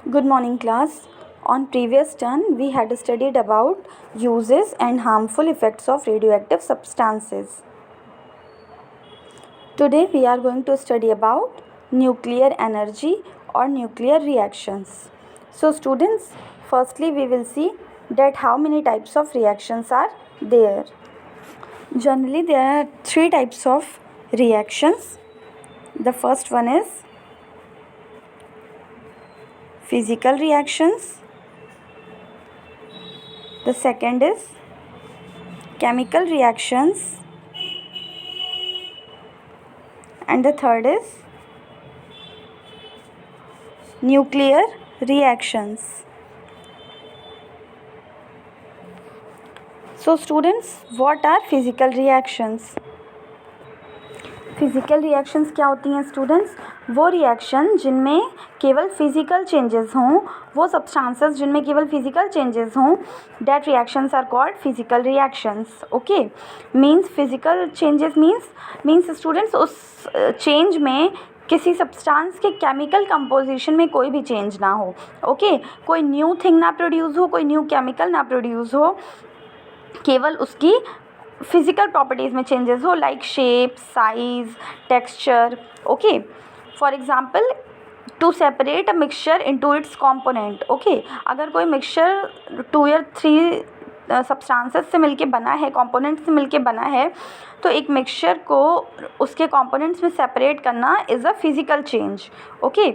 Good morning, class. On previous turn, we had studied about uses and harmful effects of radioactive substances. Today, we are going to study about nuclear energy or nuclear reactions. So, students, firstly, we will see that how many types of reactions are there. Generally, there are three types of reactions. The first one is physical reactions. The second is chemical reactions, and the third is nuclear reactions. So students, what are physical reactions? Physical reactions क्या होती हैं students? वो reaction जिनमें केवल physical changes हों, वो substances जिनमें केवल फिज़िकल चेंजेस हों, that reactions are called physical reactions. Okay, means physical changes means students उस चेंज में किसी सब्सटेंस के केमिकल कंपोजिशन में कोई भी चेंज ना हो. ओके, कोई न्यू थिंग ना प्रोड्यूस हो, कोई न्यू केमिकल ना प्रोड्यूस हो, केवल उसकी फिजिकल प्रॉपर्टीज़ में चेंजेस हो, like shape, size, texture. Okay, for example to separate a mixture into its component. Okay, अगर कोई मिक्सचर 2 या 3 सब्सटेंसेस से मिलके बना है, कंपोनेंट्स से मिलके बना है, तो एक मिक्सचर को उसके कंपोनेंट्स में सेपरेट करना is a physical change. Okay,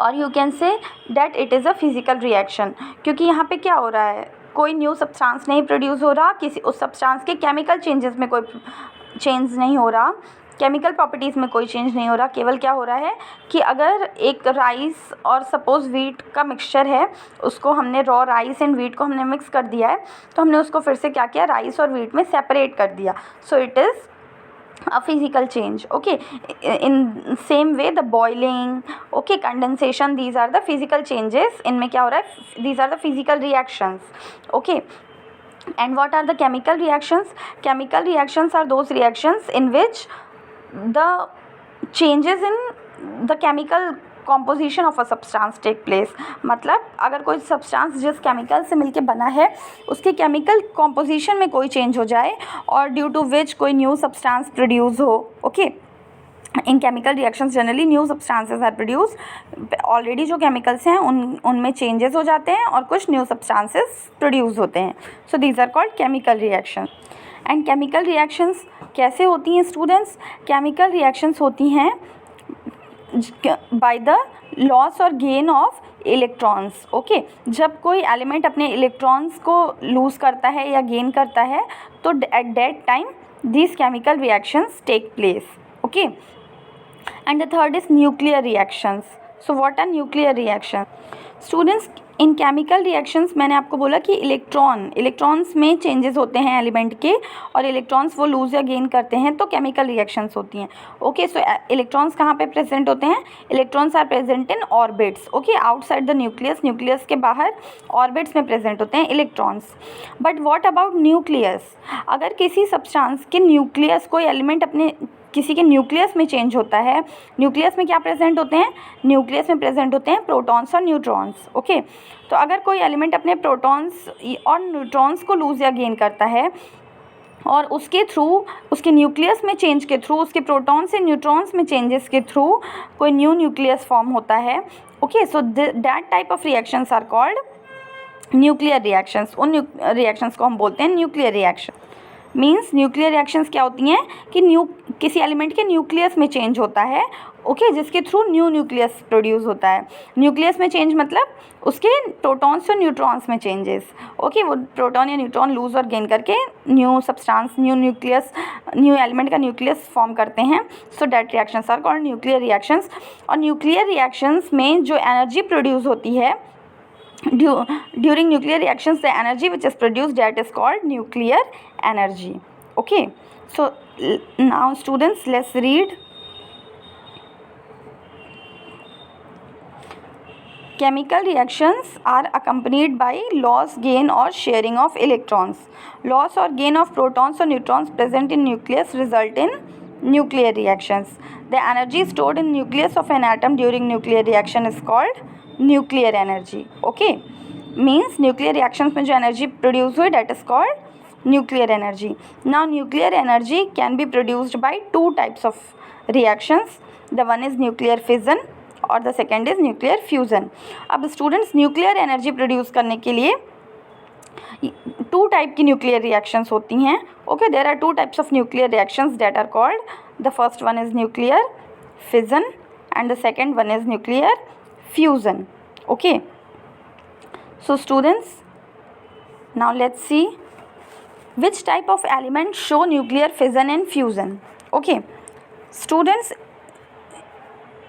और you can say that it is a physical reaction, क्योंकि यहाँ पे क्या हो रहा है, कोई न्यू सब्सटेंस नहीं प्रोड्यूस हो रहा, किसी उस सब्सटेंस के केमिकल चेंजेस में कोई चेंज नहीं हो रहा, केमिकल प्रॉपर्टीज़ में कोई चेंज नहीं हो रहा. केवल क्या हो रहा है कि अगर एक राइस और सपोज़ वीट का मिक्सचर है, उसको हमने रॉ राइस एंड वीट को हमने मिक्स कर दिया है, तो हमने उसको फिर से क्या किया, राइस और वीट में सेपरेट कर दिया. So it is a physical change. Okay, in same way the boiling, okay, condensation, these are the physical changes. इनमें क्या हो रहा है, these are the physical reactions. Okay, and what are the chemical reactions? Chemical reactions are those reactions in which the changes in the chemical composition of a substance take place. मतलब अगर कोई substance जिस chemical से मिलके बना है, उसके chemical composition में कोई चेंज हो जाए और ड्यू टू विच कोई न्यू सब्सटेंस प्रोड्यूस हो. Okay, in chemical reactions generally new substances are produce. Already जो केमिकल्स हैं उनमें चेंजेस हो जाते हैं और कुछ न्यू सब्सटेंसेस प्रोड्यूस होते हैं. So these are called chemical reaction. And chemical reactions कैसे होती हैं स्टूडेंट्स? केमिकल रिएक्शंस होती हैं बाय द लॉस और गेन ऑफ इलेक्ट्रॉन्स. ओके, जब कोई एलिमेंट अपने इलेक्ट्रॉन्स को लूज़ करता है या गेन करता है, तो at that time these chemical reactions take place. Okay, and the third is nuclear reactions. So what are nuclear reactions? Students, in chemical reactions मैंने आपको बोला कि इलेक्ट्रॉन्स में चेंजेस होते हैं एलिमेंट के, और इलेक्ट्रॉन्स वो लूज़ या गेन करते हैं, तो केमिकल रिएक्शंस होती हैं. ओके, सो इलेक्ट्रॉन्स कहाँ पे प्रेजेंट होते हैं? Electrons are present in orbits. Okay, outside the nucleus के बाहर ऑर्बिट्स में प्रेजेंट होते हैं electrons. But what about nucleus? अगर किसी सब्सटेंस के न्यूक्लियस, कोई एलिमेंट अपने किसी के न्यूक्लियस में चेंज होता है, न्यूक्लियस में क्या प्रेजेंट होते हैं? न्यूक्लियस में प्रेजेंट होते हैं प्रोटॉन्स और न्यूट्रॉन्स. ओके, तो अगर कोई एलिमेंट अपने प्रोटॉन्स और न्यूट्रॉन्स को लूज़ या गेन करता है और उसके थ्रू, उसके न्यूक्लियस में चेंज के थ्रू, उसके प्रोटॉन से न्यूट्रॉन्स में चेंजेस के थ्रू कोई न्यू न्यूक्लियस फॉर्म होता है. Okay, so that type of reactions are called nuclear reactions. उन रिएक्शंस को हम बोलते हैं nuclear reaction. Means nuclear reactions क्या होती हैं कि किसी एलिमेंट के न्यूक्लियस में चेंज होता है. ओके, जिसके थ्रू न्यू न्यूक्लियस प्रोड्यूस होता है. न्यूक्लियस में चेंज मतलब उसके प्रोटॉन्स और न्यूट्रॉन्स में चेंजेस. ओके, वो प्रोटॉन या न्यूट्रॉन लूज और गेन करके न्यू सब्सटेंस, न्यू एलिमेंट का न्यूक्लियस फॉर्म करते हैं. So that reactions are called nuclear reactions. और न्यूक्लियर रिएक्शंस में जो एनर्जी प्रोड्यूस होती है during nuclear reactions, the energy which is produced, that is called nuclear energy. Okay, so now students, let's read. Chemical reactions are accompanied by loss, gain or sharing of electrons. Loss or gain of protons or neutrons present in nucleus result in nuclear reactions. The energy stored in nucleus of an atom during nuclear reaction is called nuclear energy. Okay, means nuclear reactions में जो energy produce हुई that is called nuclear energy. Now nuclear energy can be produced by two types of reactions. The one is nuclear fission और the second is nuclear fusion. अब students nuclear energy produce करने के लिए two type की nuclear reactions होती हैं. Okay, there are two types of nuclear reactions that are called. The first one is nuclear fission and the second one is nuclear fusion. Okay, so students, now let's see which type of element show nuclear fission and fusion. Okay students,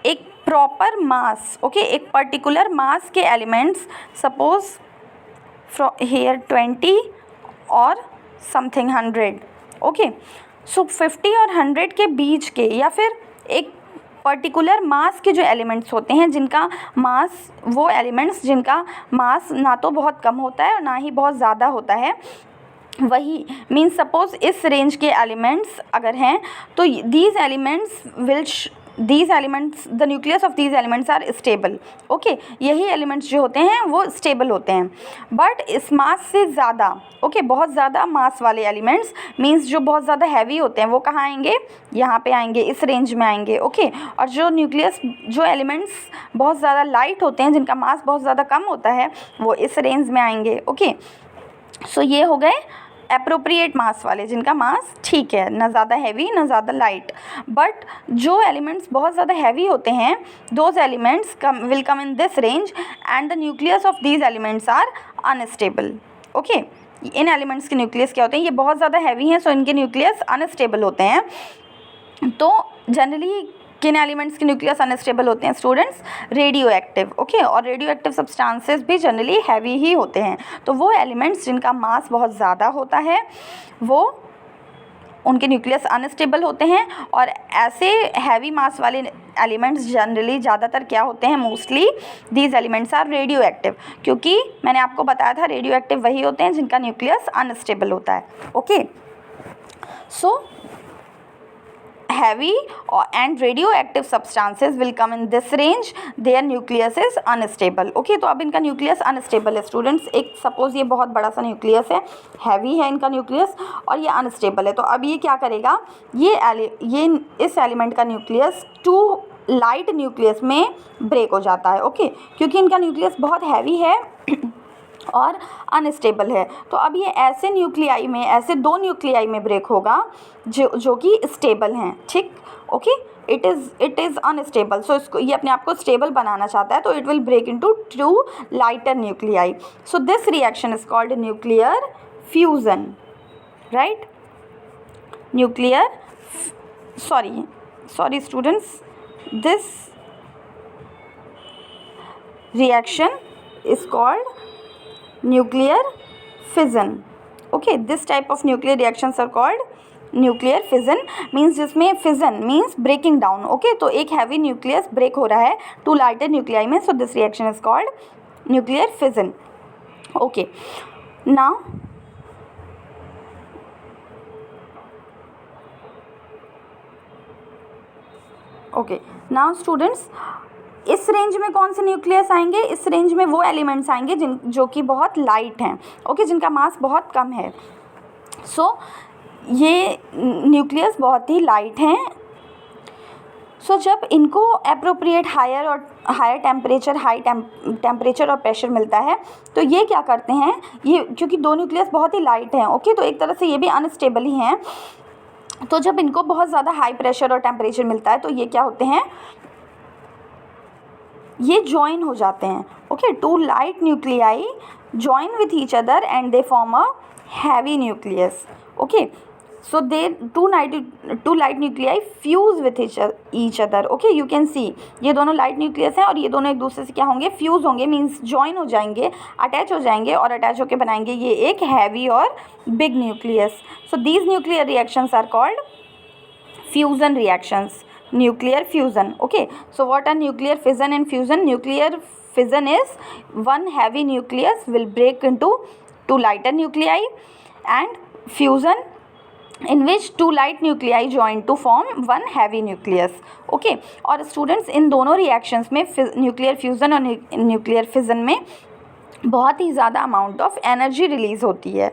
एक proper mass, okay, एक particular mass के elements, suppose from here 20 और something 100. Okay, सो 50 और 100 के बीच के या फिर एक पर्टिकुलर मास के जो एलिमेंट्स होते हैं जिनका मास, वो एलिमेंट्स जिनका मास ना तो बहुत कम होता है और ना ही बहुत ज़्यादा होता है, वही मीन्स सपोज इस रेंज के एलिमेंट्स अगर हैं तो these elements the nucleus of these elements are stable. Okay, यही एलिमेंट्स जो होते हैं वो स्टेबल होते हैं. बट इस मास से ज़्यादा, ओके, बहुत ज़्यादा मास वाले एलिमेंट्स मीन्स जो बहुत ज़्यादा हैवी होते हैं वो कहाँ आएंगे, यहाँ पे आएंगे, इस रेंज में आएंगे. ओके, और जो न्यूक्लियस, जो एलिमेंट्स बहुत ज़्यादा लाइट होते हैं जिनका मास बहुत ज़्यादा कम होता है वो इस रेंज में आएंगे. ओके, सो ये हो गए एप्रोप्रिएट मास वाले जिनका मास ठीक है, ना ज़्यादा हैवी ना ज़्यादा लाइट. बट जो एलिमेंट्स बहुत ज़्यादा हैवी होते हैं those elements will come in this range and the nucleus of these elements are unstable. Okay, इन एलिमेंट्स के न्यूक्लियस क्या होते हैं, ये बहुत ज़्यादा हैवी हैं, सो इनके न्यूक्लियस अनस्टेबल होते हैं. तो जनरली किन एलिमेंट्स के न्यूक्लियस अनस्टेबल होते हैं स्टूडेंट्स, रेडियो एक्टिव. ओके, और रेडियो एक्टिव सब्सटेंसेस भी जनरली हैवी ही होते हैं. तो वो एलिमेंट्स जिनका मास बहुत ज़्यादा होता है वो उनके न्यूक्लियस अनस्टेबल होते हैं. और ऐसे हैवी मास वाले एलिमेंट्स जनरली ज़्यादातर क्या होते हैं, mostly these elements are radioactive, क्योंकि मैंने आपको बताया था रेडियो एक्टिव वही होते हैं जिनका न्यूक्लियस अनस्टेबल होता है. Okay, so heavy and radioactive substances will come in this range, their nucleus is unstable. Okay, तो अब इनका न्यूक्लियस अनस्टेबल है स्टूडेंट्स. एक सपोज ये बहुत बड़ा सा न्यूक्लियस है, हैवी है इनका न्यूक्लियस और ये अनस्टेबल है. तो अब ये क्या करेगा, ये इस एलिमेंट का न्यूक्लियस टू लाइट न्यूक्लियस में ब्रेक हो जाता है. ओके, क्योंकि इनका न्यूक्लियस बहुत हैवी है और अनस्टेबल है. तो अब ये ऐसे न्यूक्लियाई में, ऐसे दो न्यूक्लियाई में ब्रेक होगा जो कि स्टेबल हैं. ठीक, ओके, इट इज़ अनस्टेबल, सो इसको, ये अपने आप को स्टेबल बनाना चाहता है, तो it will break into two lighter nuclei. So this reaction is called nuclear fusion. Right, nuclear sorry students, this reaction is called nuclear fission. Okay, this type of nuclear reactions are called nuclear fission. means जिसमें fission means breaking down. okay, तो एक heavy nucleus break हो रहा है two lighter nuclei में, so this reaction is called nuclear fission. okay, now students, इस range में कौन से न्यूक्लियस आएंगे, इस रेंज में वो एलिमेंट्स आएंगे जो कि बहुत लाइट हैं. ओके, जिनका मास बहुत कम है. सो ये न्यूक्लियस बहुत ही लाइट हैं. सो जब इनको अप्रोप्रिएट हायर टेम्परेचर और प्रेशर मिलता है तो ये क्या करते हैं, ये क्योंकि दो न्यूक्लियस बहुत ही लाइट हैं. ओके, तो एक तरह से ये भी अनस्टेबल ही हैं. तो जब इनको बहुत ज़्यादा हाई प्रेशर और टेम्परेचर मिलता है तो ये क्या होते हैं, ये ज्वाइन हो जाते हैं. Okay, two light nuclei join with each other and they form a heavy nucleus. Okay, so they two light nuclei fuse with each other. Okay, you can see ये दोनों लाइट न्यूक्लियस हैं और ये दोनों एक दूसरे से क्या होंगे, फ्यूज होंगे, मीन्स ज्वाइन हो जाएंगे, अटैच हो जाएंगे और अटैच होकर बनाएंगे ये एक हैवी और big nucleus. So these nuclear reactions are called fusion reactions. Nuclear fusion. Okay, so what are nuclear fission and fusion? Nuclear fission is one heavy nucleus will break into two lighter nuclei, and fusion in which two light nuclei join to form one heavy nucleus. Okay और students in दोनों reactions में nuclear fusion और nuclear fission में बहुत ही ज़्यादा amount of energy release होती है.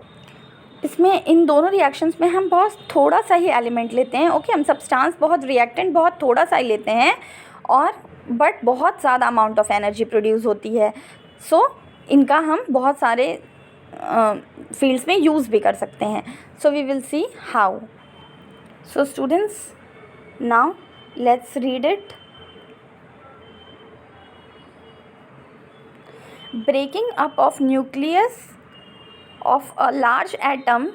इसमें इन दोनों रिएक्शंस में हम बहुत थोड़ा सा ही एलिमेंट लेते हैं. ओके हम सब्सटेंस बहुत रिएक्टेंट बहुत थोड़ा सा ही लेते हैं और बट बहुत ज़्यादा अमाउंट ऑफ एनर्जी प्रोड्यूस होती है. सो इनका हम बहुत सारे फील्ड्स में यूज़ भी कर सकते हैं. So we will see how. So students now let's read it. Breaking up of nucleus of a large atom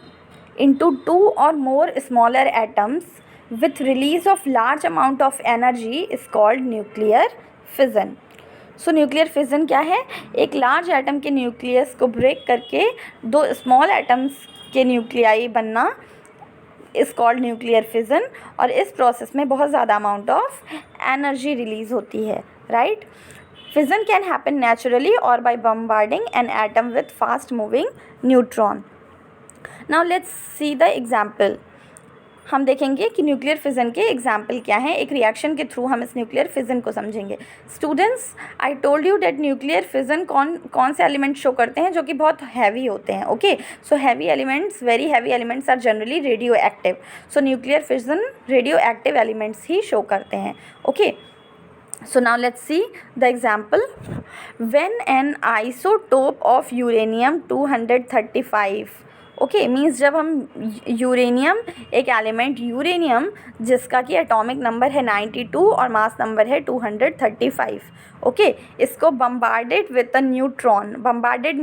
into two or more smaller atoms with release of large amount of energy is called nuclear fission. So nuclear fission क्या है? एक large atom के nucleus को break करके दो small atoms के nuclei बनना is called nuclear fission और इस process में बहुत ज़्यादा amount of energy release होती है, right? Fission can happen naturally or by bombarding an atom with fast moving neutron. Now let's see the example. हम देखेंगे कि न्यूक्लियर फिज़न के एग्जाम्पल क्या हैं. एक रिएक्शन के थ्रू हम इस न्यूक्लियर फिज़न को समझेंगे. Students I told you that nuclear fission कौन से एलिमेंट शो करते हैं जो कि बहुत हैवी होते हैं. Okay so heavy elements very heavy elements are generally radioactive. So nuclear fission radioactive elements ही शो करते हैं. Okay So now let's see the example. When an isotope of uranium 235 okay means जब हम uranium एक element uranium जिसका कि atomic number है 92 और मास नंबर है 235. ओके इसको bombarded with a neutron. Bombarded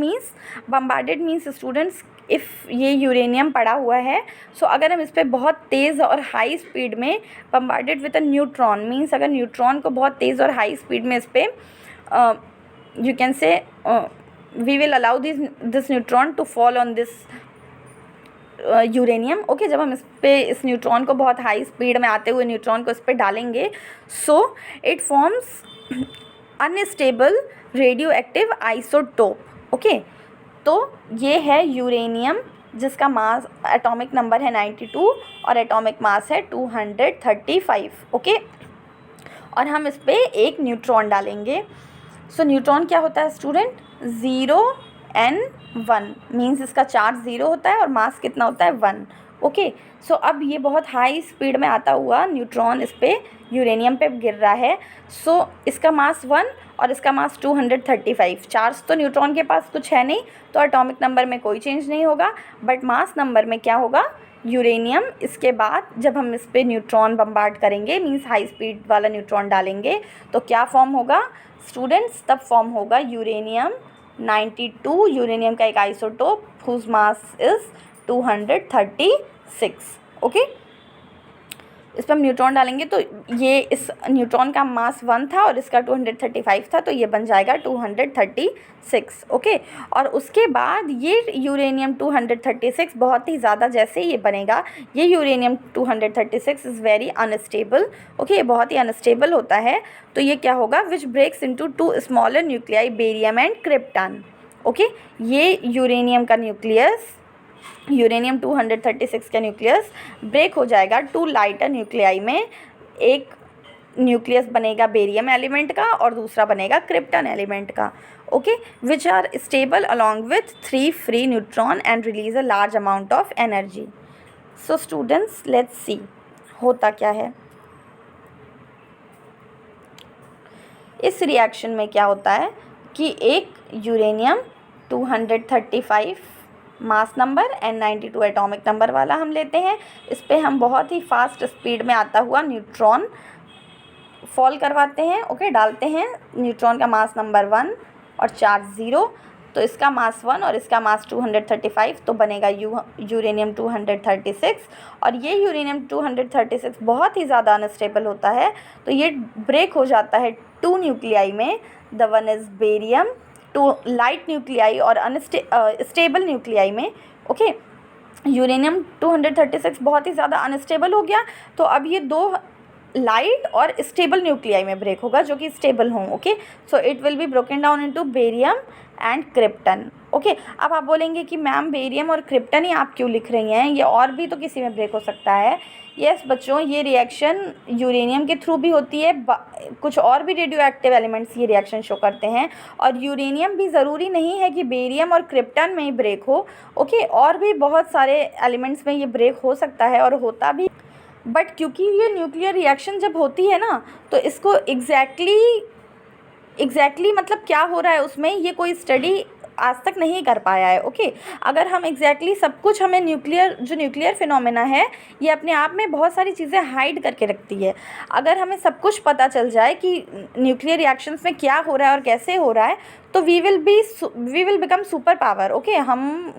means students if ये यूरेनियम पड़ा हुआ है सो अगर हम इस पर बहुत तेज़ और हाई स्पीड में bombarded with a neutron means अगर न्यूट्रॉन को बहुत तेज़ और हाई स्पीड में इस पर you can say we will allow this neutron to fall on this uranium. Okay जब हम इस न्यूट्रॉन को बहुत हाई स्पीड में आते हुए न्यूट्रॉन को इस पर डालेंगे so it forms unstable radio active isotope. Okay तो ये है यूरेनियम जिसका मास एटॉमिक नंबर है 92 और एटॉमिक मास है 235. ओके और हम इस पर एक न्यूट्रॉन डालेंगे. सो न्यूट्रॉन क्या होता है स्टूडेंट? 0n1 मीन्स इसका चार्ज 0 होता है और मास कितना होता है 1. ओके सो अब ये बहुत हाई स्पीड में आता हुआ न्यूट्रॉन इस पर यूरेनियम पे गिर रहा है. सो इसका मास 1 और इसका मास 235. चार्ज तो न्यूट्रॉन के पास कुछ है नहीं तो एटॉमिक नंबर में कोई चेंज नहीं होगा बट मास नंबर में क्या होगा? यूरेनियम. इसके बाद जब हम इस पर न्यूट्रॉन बम्बार्ड करेंगे मीन्स हाई स्पीड वाला न्यूट्रॉन डालेंगे तो क्या फॉर्म होगा स्टूडेंट्स? तब फॉर्म होगा यूरेनियम 92 यूरेनियम का एक isotope whose mass is 236. Okay इस पर हम न्यूट्रॉन डालेंगे तो ये इस न्यूट्रॉन का मास 1 था और इसका 235 था तो ये बन जाएगा 236. ओके और उसके बाद ये यूरेनियम 236 बहुत ही ज़्यादा जैसे ये बनेगा ये uranium 236 is very unstable. Okay ये बहुत ही अनस्टेबल होता है तो ये क्या होगा? Which breaks into two smaller nuclei barium and krypton. Okay ये यूरेनियम का न्यूक्लियस यूरेनियम 236 का न्यूक्लियस ब्रेक हो जाएगा टू लाइटर न्यूक्लियाई में. एक न्यूक्लियस बनेगा बेरियम एलिमेंट का और दूसरा बनेगा क्रिप्टन एलिमेंट का. Okay which are stable along with 3 free neutron and release a large amount of energy. So students let's see होता क्या है. इस रिएक्शन में क्या होता है कि एक uranium 235 mass number and 92 atomic number वाला हम लेते हैं. इस पर हम बहुत ही फास्ट स्पीड में आता हुआ न्यूट्रॉन फॉल करवाते हैं. ओके डालते हैं. न्यूट्रॉन का मास नंबर 1 और चार्ज 0 तो इसका मास 1 और इसका मास 235 तो बनेगा यूरेनियम 236. और ये यूरेनियम 236 बहुत ही ज़्यादा अनस्टेबल होता है तो ये ब्रेक हो जाता है 2 न्यूक्लियाई में. The one is barium 2 light nuclei और स्टेबल न्यूक्लियाई में. ओके यूरेनियम 236 बहुत ही ज़्यादा अनस्टेबल हो गया तो अब ये 2 लाइट और स्टेबल न्यूक्लियाई में ब्रेक होगा, जो कि स्टेबल हों. Okay, so it will be broken down into barium and krypton. Okay, अब आप बोलेंगे कि मैम बेरियम और क्रिप्टन ही आप क्यों लिख रही हैं, ये और भी तो किसी में ब्रेक हो सकता है. यस बच्चों, ये रिएक्शन यूरेनियम के थ्रू भी होती है, कुछ और भी रेडियो एक्टिव एलिमेंट्स ये रिएक्शन शो करते हैं. और यूरेनियम भी ज़रूरी नहीं है कि बेरियम और क्रिप्टन में ही ब्रेक हो. ओके, और भी बहुत सारे एलिमेंट्स में ये ब्रेक हो सकता है और होता भी. बट क्योंकि ये न्यूक्लियर रिएक्शन जब होती है ना, तो इसको एग्जैक्टली मतलब क्या हो रहा है उसमें, ये कोई स्टडी आज तक नहीं कर पाया है. ओके, अगर हम एग्जैक्टली सब कुछ, हमें न्यूक्लियर फिनोमेना है, ये अपने आप में बहुत सारी चीज़ें हाइड करके रखती है. अगर हमें सब कुछ पता चल जाए कि न्यूक्लियर रिएक्शंस में क्या हो रहा है और कैसे हो रहा है, तो we will become super power. Okay, हम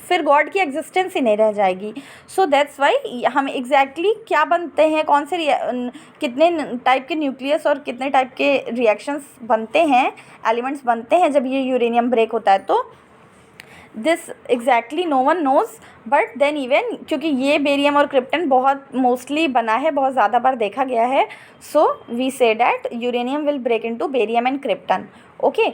फिर गॉड की एग्जिस्टेंस ही नहीं रह जाएगी. सो दैट्स वाई हम एग्जैक्टली क्या बनते हैं, कौन से कितने टाइप के न्यूक्लियस और कितने टाइप के रिएक्शंस बनते हैं, एलिमेंट्स बनते हैं जब ये यूरेनियम ब्रेक होता है, तो this exactly no one knows. But then even क्योंकि ये बेरियम और क्रिप्टन बहुत मोस्टली बना है, बहुत ज़्यादा बार देखा गया है, so we say that uranium will break into barium and krypton. Okay,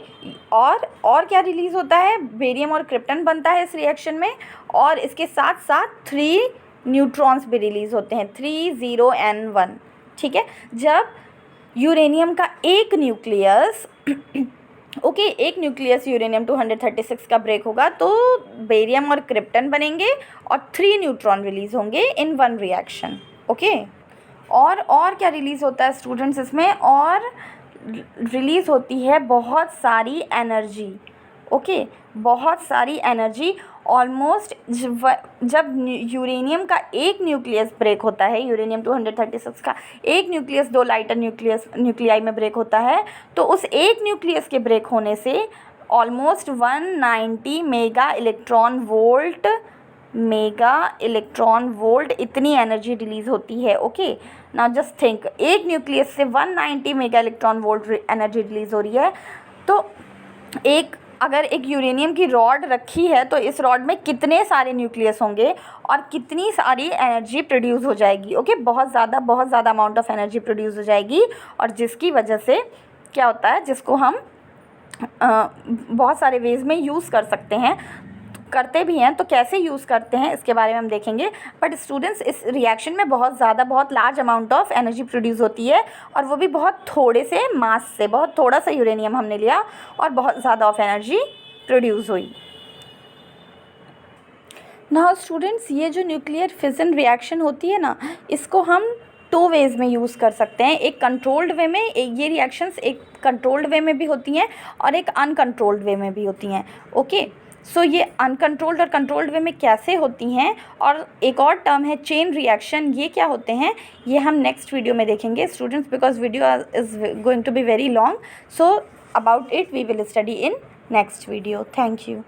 और क्या रिलीज़ होता है, बेरियम और क्रिप्टन बनता है इस रिएक्शन में, और इसके साथ साथ 3 न्यूट्रॉन्स भी रिलीज़ होते हैं, 3 0 and 1. ठीक है, जब यूरेनियम का एक न्यूक्लियस एक न्यूक्लियस यूरेनियम 236 का ब्रेक होगा, तो बेरियम और क्रिप्टन बनेंगे और 3 न्यूट्रॉन रिलीज़ होंगे इन वन रिएक्शन. ओके, और क्या रिलीज़ होता है स्टूडेंट्स इसमें, और रिलीज़ होती है बहुत सारी एनर्जी. ओके, बहुत सारी एनर्जी. ऑलमोस्ट जब यूरेनियम का एक न्यूक्लियस ब्रेक होता है, यूरेनियम 236 का एक न्यूक्लियस 2 लाइटर न्यूक्लियाई में ब्रेक होता है, तो उस एक न्यूक्लियस के ब्रेक होने से ऑलमोस्ट 190 मेगा इलेक्ट्रॉन वोल्ट इतनी एनर्जी रिलीज़ होती है. ओके, नाउ जस्ट थिंक, एक न्यूक्लियस से 190 mega electron volt energy release हो रही है, तो अगर एक यूरेनियम की रॉड रखी है, तो इस रॉड में कितने सारे न्यूक्लियस होंगे और कितनी सारी एनर्जी प्रोड्यूस हो जाएगी. ओके, बहुत ज़्यादा अमाउंट ऑफ एनर्जी प्रोड्यूस हो जाएगी, और जिसकी वजह से क्या होता है, जिसको हम बहुत सारे वेज में यूज़ कर सकते हैं, करते भी हैं. तो कैसे यूज़ करते हैं इसके बारे में हम देखेंगे. बट स्टूडेंट्स, इस रिएक्शन में बहुत large amount of energy produce होती है, और वो भी बहुत थोड़े से मास से, बहुत थोड़ा सा यूरेनियम हमने लिया और बहुत ज़्यादा ऑफ एनर्जी प्रोड्यूस हुई. नाउ स्टूडेंट्स, ये जो न्यूक्लियर फिजन रिएक्शन होती है ना, इसको हम 2 वेज़ में यूज़ कर सकते हैं. एक कंट्रोल्ड वे में, ये रिएक्शंस एक कंट्रोल्ड वे में भी होती हैं और एक अनकंट्रोल्ड वे में भी होती हैं. ओके, सो ये अनकंट्रोल्ड और कंट्रोल्ड वे में कैसे होती हैं, और एक और टर्म है चेन रिएक्शन, ये क्या होते हैं, ये हम नेक्स्ट वीडियो में देखेंगे students, because video is going to be very long. So about it we will study in next video. Thank you.